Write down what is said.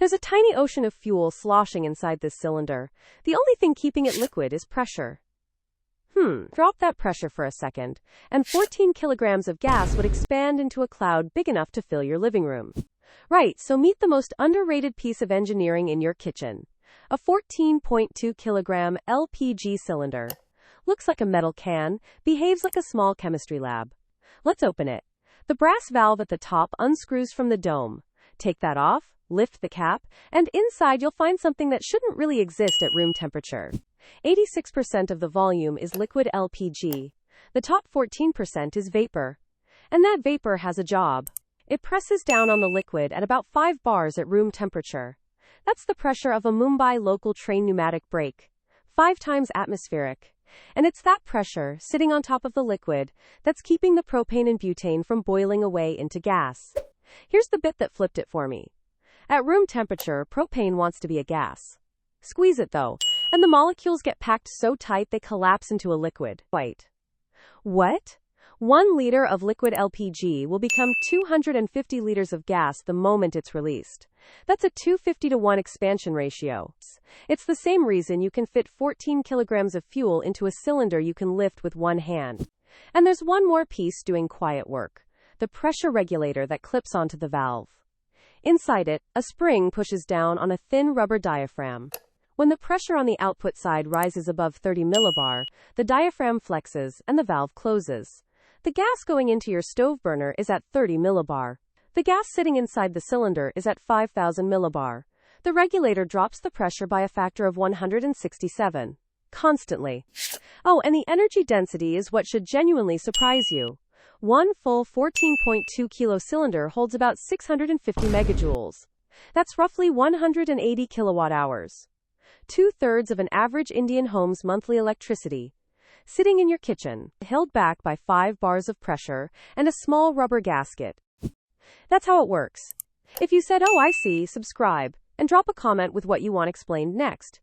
There's a tiny ocean of fuel sloshing inside this cylinder. The only thing keeping it liquid is pressure. Drop that pressure for a second, and 14 kilograms of gas would expand into a cloud big enough to fill your living room. Right, so meet the most underrated piece of engineering in your kitchen. A 14.2 kilogram LPG cylinder. Looks like a metal can, behaves like a small chemistry lab. Let's open it. The brass valve at the top unscrews from the dome. Take that off, lift the cap, and inside you'll find something that shouldn't really exist at room temperature. 86% of the volume is liquid LPG. The top 14% is vapor. And that vapor has a job. It presses down on the liquid at about 5 bars at room temperature. That's the pressure of a Mumbai local train pneumatic brake. 5 times atmospheric. And it's that pressure, sitting on top of the liquid, that's keeping the propane and butane from boiling away into gas. Here's the bit that flipped it for me. At room temperature, propane wants to be a gas. Squeeze it though, and the molecules get packed so tight they collapse into a liquid. Wait. What? 1 liter of liquid LPG will become 250 liters of gas the moment it's released. That's a 250-to-1 expansion ratio. It's the same reason you can fit 14 kilograms of fuel into a cylinder you can lift with one hand. And there's one more piece doing quiet work. The pressure regulator that clips onto the valve. Inside it, a spring pushes down on a thin rubber diaphragm. When the pressure on the output side rises above 30 millibar, the diaphragm flexes and the valve closes. The gas going into your stove burner is at 30 millibar. The gas sitting inside the cylinder is at 5,000 millibar. The regulator drops the pressure by a factor of 167. Constantly. Oh, and the energy density is what should genuinely surprise you. One full 14.2 kilo cylinder holds about 650 megajoules. That's roughly 180 kilowatt hours. 2/3 of an average Indian home's monthly electricity. Sitting in your kitchen, held back by 5 bars of pressure and a small rubber gasket. That's how it works. If you said, "Oh, I see," subscribe, and drop a comment with what you want explained next.